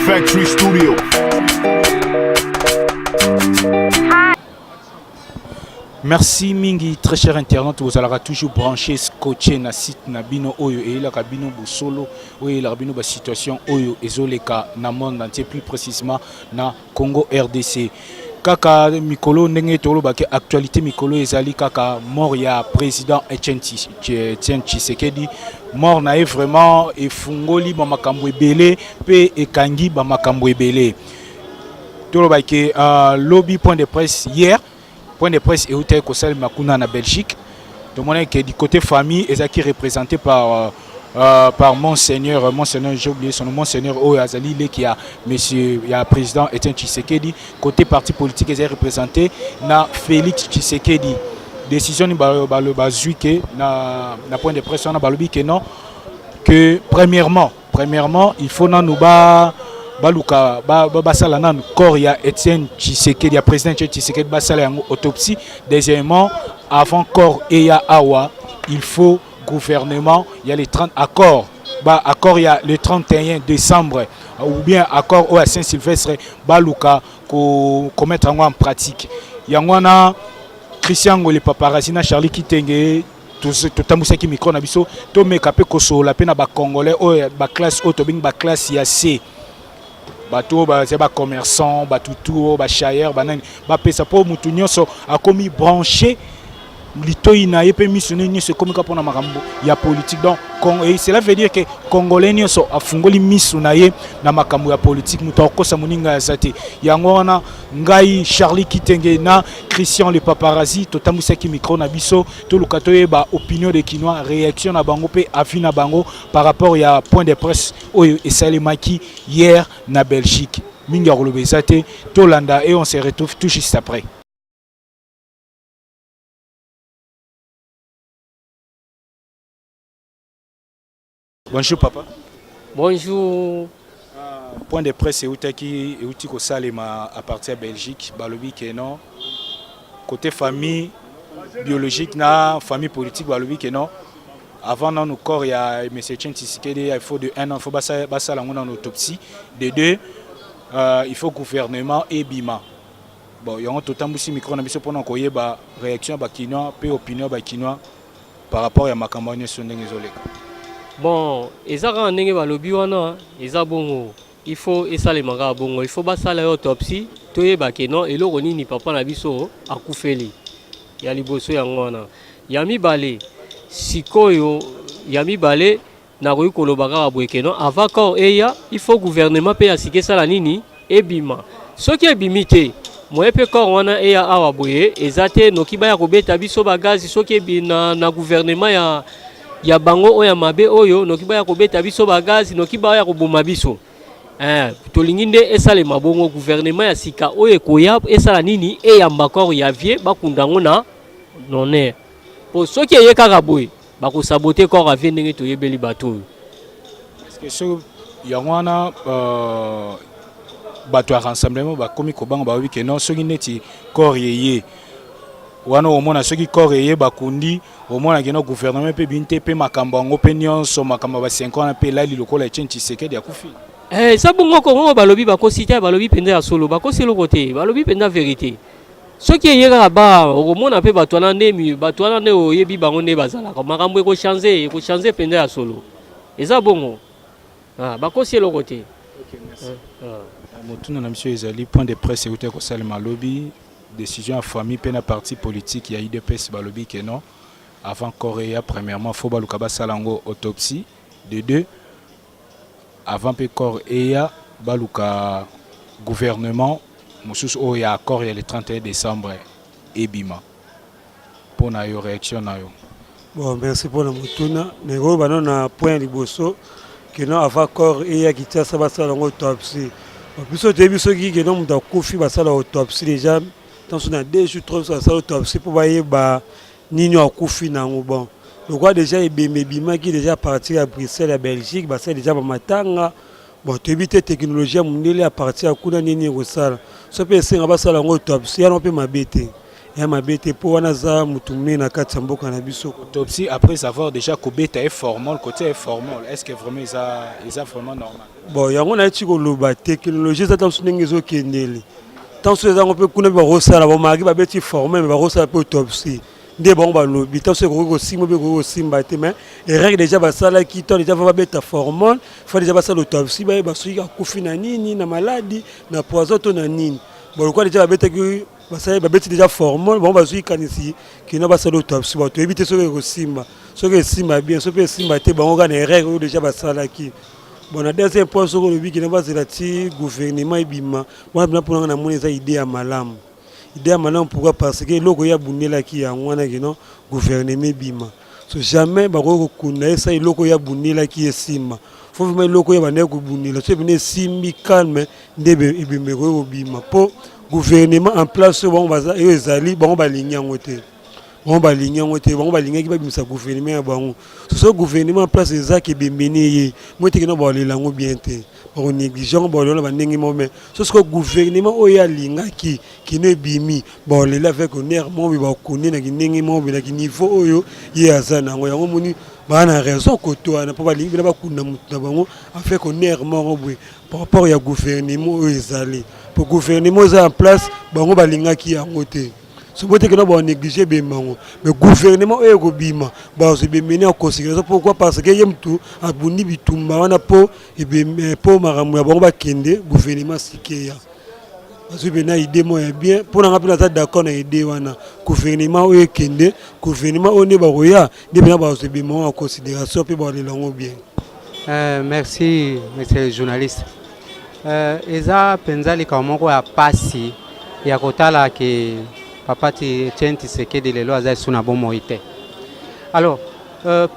Factory Studio. Merci mingi, très cher internaute, vous allez toujours brancher, scotcher na site na bino oyo et la cabine solo oyo la bino ba situation oyo ezoleka na monde entier, plus précisément na Congo RDC. Kaka mikolo ndenge tolo bake actualité mikolo ezali kaka mort ya président Etienne Tshisekedi, mort na vraiment efungoli ba makambo ebele pe ekangi ba makambo ebele. Tolo bake lobby point de presse hier. Point de presse et hôtel Kosal Makuna en Belgique. De mon que du côté famille, et qui est représenté par Monseigneur, j'ai oublié son nom, Monseigneur Oazali, qui a monsieur, il y a président Etienne Tshisekedi. Côté parti politique, ils est représenté na Félix Tshisekedi. Décision ni bazuike na point de presse on a balobi que non, que premièrement, il faut nous baluka basala nan corps ya Etienne Tshisekedi, ya président Etienne Tshisekedi basala yango autopsie. Deuxièmement, avant corps et ya awa, il faut gouvernement, il y a les 30 accords. Accord il y a le 31 décembre ou bien accord au Saint-Sylvestre baluka ko mettre en pratique. Yangwana Christian Ngole paparazzi na Charlie Kitenge totambusa ki micro na biso to mekape ko sola pe na ba congolais o ba classe auto bing ba classe ya C. Bateau c'est ba commerçant ba tutu ba chayer ba nani ba pesa po mutu nyonso akomi branché litoyi na yepe missionné nyonso komi ka pona makambo ya politique. Donc et cela veut dire que congolais nyonso afungoli misu na ye na makambo ya politique mutu akosa muninga ya zate yango wana ngai Charlie Kitenge na Christian le paparazzi totambusa ki micro na biso to lukatoye ba opinion de Kinois, réaction na bango pe avis na bango par rapport ya point de presse oyo esalemaki hier na Belgique. Minga rolobezate tolanda et on se retrouve tout juste après. Bonjour papa. Bonjour. Point de presse et outi ko salema à partir de Belgique, balobi que non. Côté famille biologique na famille politique balobi que non. Avant dans nos corps il y a monsieur Etienne Tshisekedi, il faut de 1 an, il faut basala en autopsie. De 2 il faut gouvernement et bima. Bon, il y a un total de micro na biso pour nous ba réaction ba Kinois, pe opinion ba Kinois par rapport à ma campagne sur ndenge ezoleka. Bon, ezaka ndenge balobi wana eza bongo. Il faut esalemaka bongo, il faut basala autopsie toyeba ke non eloko nini papa na biso akufeli. Ya liboso yango wana. Ya mibale sikoyo ya mibale na koyi kolobaka boye ke non avant corps eya il faut gouvernement pe asike sala nini ebima. Soki ebimi te moye pe corps wana eya awa boye ezate noki ba ya kobeta biso bagazi soki ebina na gouvernement ya bango oya mabe oyo noki ba ya kobeta biso bagazi noki ba ya koboma biso tolingi nde esalema bongo gouvernement ya sika oyo ekoya esala nini eyamba corps ya vie bakundango na nonaire po soki eye kaka boye bakosabote corps ya vie ndenge toyebeli bato oyo. Est-ce que so yango wana bato ya rassemblement bakomi kobanga baobi ke non soki neti corps yeye wana omona soki corps yeye bakundi omona ke no gouvernement pe binte pe makambo ngo pe nyonso makambo ba 5 ans pe lali lokola Etienne Tshisekedi akufi. Ça bongo ko balobi bakosita balobi penda ya solo bakoselo côté balobi penda vérité. Soki yeka ba omona pe bato na ndemi bato na ne oyebi bango ne bazala ko makambo ko changer penda ya solo. Eza bongo. Bakoselo côté. OK, merci. Motuna na monsieur ezali point de presse et ko salema lobby décision en famille pe na parti politique ya IDPS balobi que non avant Corée premièrement faut baluka basalango autopsie. De 2 avant pe corps eya baluka gouvernement mususu o ya accord ya le 31 décembre ebima pour na yo réaction na yo. Bon, merci pour la motuna nego bana na point liboso que non avant corps eya kitia sa basalango autopsie. Biso début soki que non muta kofi basala autopsie déjà dans son 2 jours 3 jours basala autopsie pour baye ba nini akufi nango bon. Le roi déjà est bima qui déjà parti à Bruxelles à Belgique, bah c'est déjà pas matanga. Bon, tu évites technologie mondiale à partir à kuna nini rosala. Ce peut c'est un basala en autopsie, on peut m'habiter. ya mabete po wana za mutumne na kati mboka na biso. Autopsie après avoir déjà kobeta est formal côté formal, est-ce que vraiment ça vraiment normal? Bon yango na ti ko loba technologie za tanso ndenge zo kendeli. Tanso za ngope kuna ba rosala ba magi ba beti formal mais ba rosala pe autopsie. Nde bon ba lobi tanso ko simba be ko simba te mais et règle déjà ba sala ki to déjà va beta formal, faut déjà ba sala autopsie ba suki ka kufi na nini na maladie na poison to na nini. Bon quoi déjà ba beta ki ba sala ba beti déjà formal bon ba suki kanisi ki na ba sala autopsie ba to éviter so ko simba. So que simba bien so pe simba te bon ga na règle déjà ba sala ki. Bon, la deuxième point, c'est que le gouvernement est bima. Moi, je pense que c'est une idée à malam. Idée à malam, pourquoi? Parce que le a bougné là qui a un gouvernement bima. So jamais, bah, on connaît ça. Le a bougné là qui est sima. Faut vraiment le a bougné là. C'est venu simi calme, ndebe bima. Pour gouvernement en place, bon, bah, ils allaient, bon, bah, ligner en côté. On va ligner qui va bien gouvernement bon ce gouvernement en place ça qui est mené moi te que les langues bien te on négligent bon on va ndenge mais ce gouvernement o ya linga qui ne bimi bon les là avec honneur moi va connaître na ndenge mo na niveau oyo ye azana ngo yango moni ba na raison ko to na pas linga ba kuna mutu bango avec honneur mo par rapport ya gouvernement o ezali pour gouvernement ça en place bango ba linga qui yango te. Ce que nous avons négligé, mais le gouvernement est bima. C'est bien en considération. Pourquoi? Parce que yem tout a boni bitumba wana po et po maramu ya bonba kende gouvernement sikeya. Parce que na idée moi bien pour na rappeler ça d'accord na idée wana gouvernement est kende gouvernement on est baroya de bien ba se bien en considération pe ba les langues bien. Merci monsieur le journaliste. Eza penzali kama ko ya pasi ya kotala ke Papa Etienne Tshisekedi lelo aza suna bomo ite. Alors,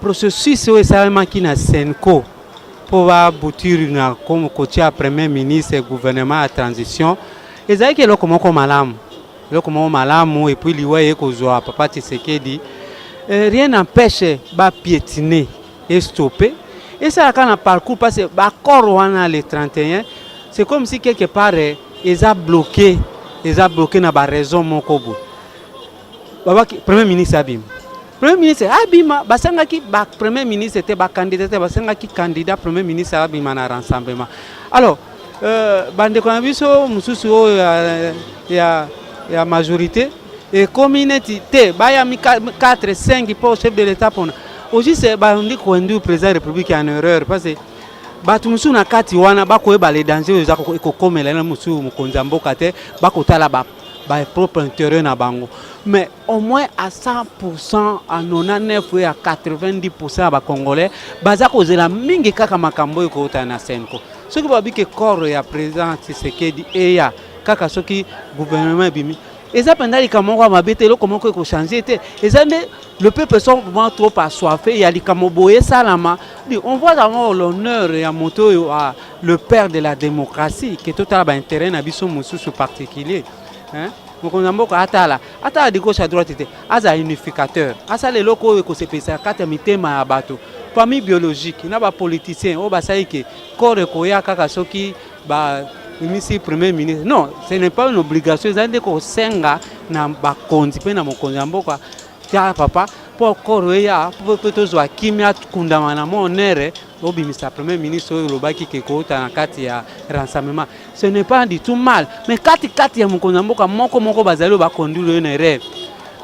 processus est vraiment qui na Senko pour aboutir na comme côté premier ministre et gouvernement à transition. Ezali ke loko moko malamu. Loko moko malamu et puis liwe ko zo Papa Tshisekedi rien n'empêche ba piétiner et stopper. Et ça quand on parcours parce que ba corps wana le 31, c'est comme si quelque part ils a bloqué na ba raison moko bo. Baba premier ministre abima. Premier ministre abima basanga ki ba premier ministre était ba candidat basanga ki candidat premier ministre abima na rassemblement. Alors bande ko biso mususu ya majorité et communauté ba ya 4 5 pour chef de l'état pour aussi c'est ba ndi ko ndu président de la République en erreur parce que batu musu na kati wana bakoyeba les dangers za ko komela na musu mukonza mboka te bakotala ba propre intérêt na bango mais au moins à 100% à 99 et à 90% ba congolais baza kozela mingi kaka makambo ko ta na Senko soki babi ke corps ya président Tshisekedi et ya kaka soki gouvernement bimi eza pendali kamoko mabete lo comment ko changer te eza le peuple sont vraiment trop assoiffé il y a li kamoboye salama on voit d'abord l'honneur ya moto à le père de la démocratie qui est total ba intérêt na biso mususu particulier hein mokonzamboka atala de gauche à droite aza unificateur asa le loko ko se pesa kata mitema ya bato famille biologique na ba politicien o ba saiki corps ko ya kaka soki ba Monsieur Premier ministre. Non, ce n'est pas une obligation. C'est un ko senga na ba konzi pe na mokonzamboka tia papa pour korea pour tozo akimia kundamana monere obi Mr. Premier ministre lobaki ke ko ta na kati ya rassemblement. Ce n'est pas du tout mal, mais kati ya mokonzamboka moko bazali ba conduire une erreur.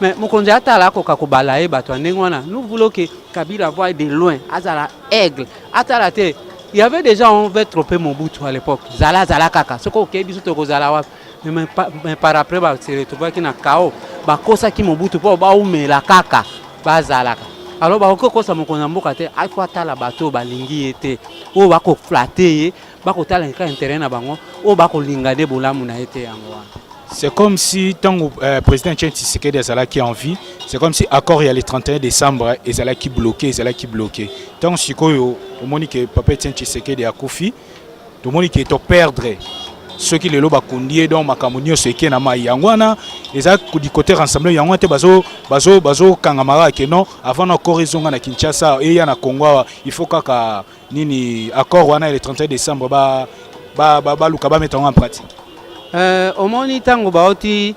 Mais mokonzi atala ko kakobala e bato ndengwana. Nous voulons que Kabila voie de loin azala aigle atala te. Il y avait déjà on veut tromper Mobutu à l'époque. Zala kaka. Ce qu'on biso to kozala wa. Mais par après ba se retrouver qui na kao. Ba kosa ki Mobutu po ba umela kaka. Ba zalaka. Alors ba ko kosa mokonza mboka te. Ai kwa tala bato ba lingi ete. O ba ko flatter ba ko tala ka intérêt na bango. O ba ko linga de bolamu na ete yango. C'est comme si tant que président Tshisekedi Zala qui en vie, c'est comme si accord il y a le 31 décembre et Zala qui bloqué. Tant que tout le monde qui papa Tshisekedi a Kofi, tout le monde qui est au perdre ceux qui le loba kundie donc makamunio ce qui est na ma yangwana les a du côté rassemblé yangwana te bazo kangamara que non avant encore ils ont na Kinshasa et ya na Congo il faut kaka nini accord wana le 31 décembre ba lukaba mettre en pratique. Au moins tango baoti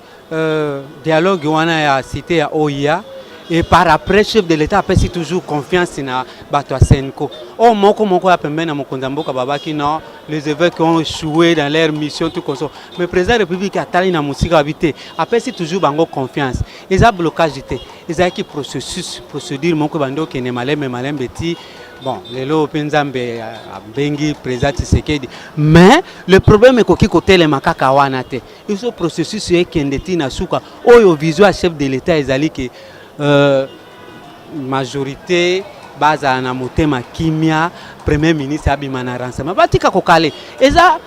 dialogue wana ya cité ya OIA et par après chef de l'état apesi toujours confiance na bato ya Senko. Oh moko ya pembeni na mokonzi mboka babaki non les évêques ont échoué dans leur mission tout comme ça. Mais président de la République atali na musika habité apesi toujours bango confiance. Eza blocage te. Eza ki processus procédure moko bando ke ne malem beti. Bon, lelo penzambe bengi président Tshisekedi. Mais le problème est que côté les makaka wana te. Il faut processus est kendeti na suka. Oyo vision chef de l'état ezali ke majorité baza na motema kimia premier ministre abima na renseignement batika kokale eza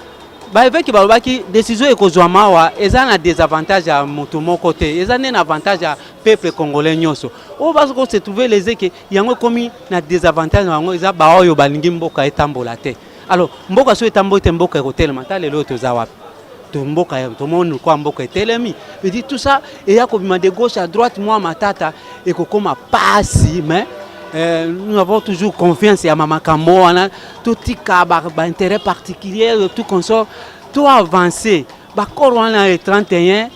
ba évêque balobaki décision ekozwama wa eza na désavantage à moto moko te eza na avantage à peuple congolais nyoso o bazo ko se trouver les que yango komi na désavantage yango eza ba oyo balingi mboka etambola te alors mboka so etambola te mboka ekotelema ta lelo toza wapi mboka tout le monde quoi mboka telemi veut dire tout ça et ya kobima de gauche à droite moi matata et kokoma pasi mais nous avons toujours confiance à Mama Kambo, tout intérêt particulier, tout comme ça, tout avancé. Corona est 31,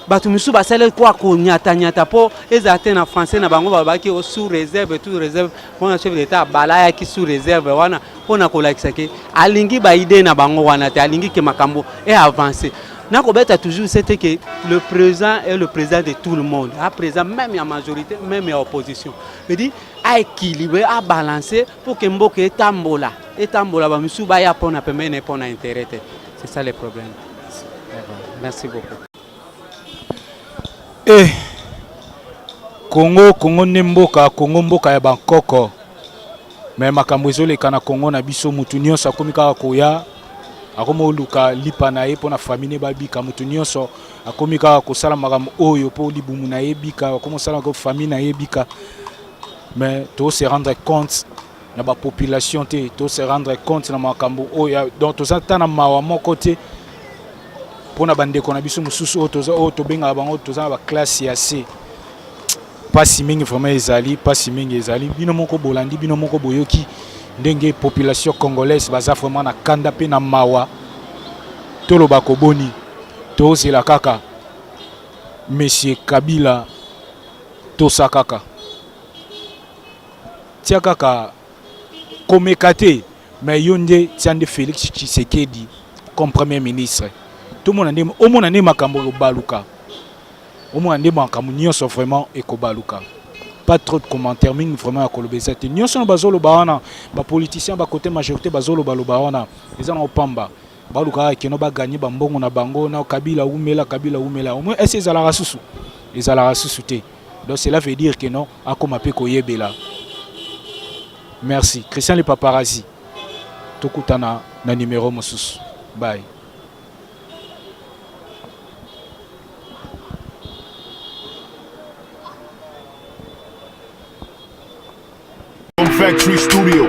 Batumusu Basel quoi qu'on nyata po, les Athènes en français na bango babaki sous réserve, tout réserve, pour un chef d'État, balaya qui sous réserve, wana, pour na kolakisake, alingi ba idée na bango wana, alingi que Makambo est avancé. Nakobeta toujours c'était que le président est le président de tout le monde. À présent même la majorité, même la opposition. Je dis à équilibrer, à balancer pour que Mboke etambola ba misu ba ya pona pemene pona intérêt. C'est ça le problème. Merci beaucoup. Congo nemboka, Congo mboka ya Bangkok. Mais makambo ezoleka na Congo na biso mutu nyonso akomika koya. Akomo luka lipa na ye pona famille babika mutu nyonso akomika kosala makambo oyo po libumu na ye bika akomo sala ko famille na ye bika mais to se rendre compte na ba population te to se rendre compte na makambo oyo donc to sata na mawa moko te pona bandeko na biso mususu o to benga bango to za ba classe ya C pas si mingi vraiment ezali pas si mingi ezali bino moko bolandi bino moko boyoki ndenge population congolaise baza vraiment na kanda pe na mawa tolo bakoboni to zela kaka monsieur Kabila to sakaka tia kaka komekate mais yonde tiande Félix Tshisekedi comme premier ministre tout monde ndem o mona ne makambo baluka o mona ndem makambo nyonso vraiment ekobaluka. Pas trop de commentaires, mais vraiment à Kolobeza. Nous sommes bazolo baana, ba politiciens ba côté majorité bazolo balobaana. Ils en ont pamba. Baluka qui n'ont pas gagné bambongo na bango na Kabila umela. Au moins est-ce qu'ils la susu. Ils la ressuscité. Donc cela veut dire que non, à comme appelé koyebela. Merci. Christian le paparazzi. Tokutana na numéro mosus. Bye. Factory Studio.